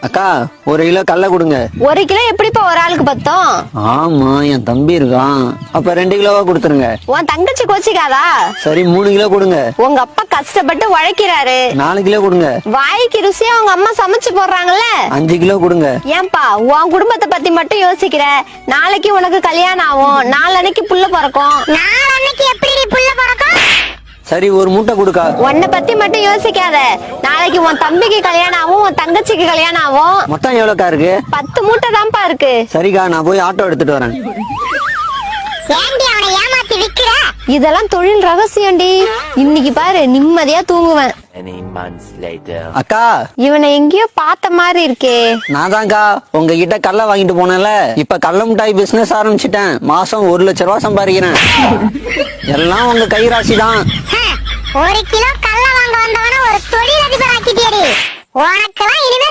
அக்கா 1 கிலோ கடலை கொடுங்க. 1 கிலோ எப்படிப்பா ஒரு ஆளுக்கு பத்தும்? ஆமா என் தம்பி இருக்கான். அப்ப 2 கிலோவா கொடுத்துருங்க. உன் தங்கச்சி கோச்சிக்காதா? சரி 3 கிலோ கொடுங்க. உங்க அப்பா கஷ்டப்பட்டு உழைக்கிறாரு. 4 கிலோ கொடுங்க. வாய்க்கு ருசியா உங்க அம்மா சமைச்சு போடுறாங்கல்ல. 5 கிலோ கொடுங்க. ஏன்பா உன் குடும்பத்தை பத்தி மட்டும் யோசிக்கிற? நாளைக்கு உனக்கு கல்யாணம் ஆகும், நாளன்னைக்கு புள்ள பிறக்கும். நாளன்னைக்கு எப்படி புள்ள பிறக்கும்? சரி 1 மூட்டை கொடுக்கா. உன்னை பத்தி மட்டும் யோசிக்காத. நாளைக்கு உன் தம்பிக்கு கல்யாணம் ஆகும், உன் தங்கச்சிக்கு கல்யாணம் ஆகும். மொத்தம் எவ்வளோக்கா இருக்கு? 10 மூட்டை தான்ப்பா இருக்கு. சரிக்கா நான் போய் ஆட்டோ எடுத்துட்டு வரேன். இதெல்லாம் தொழில் ரகசியம்டி. இன்னைக்கு பாரு நிம்மதியா தூங்குவேன். அக்கா இவனை எங்கேயோ பார்த்த மாதிரி இருக்கே. நான் தான்க்கா உங்ககிட்ட கடலை வாங்கிட்டு போனேன்ல. இப்ப கடலை மிட்டாய் பிசினஸ் ஆரம்பிச்சிட்டேன். மாசம் 1 லட்சம் ரூபாய் சம்பாதிக்கிறேன். எல்லாம் உங்க கைராசி தான். 1 கிலோ கடலை வாங்க வந்தவன ஒரு தொழில் அதிபர் ஆக்கிட்டியடி. உனக்கெல்லாம் இனிமே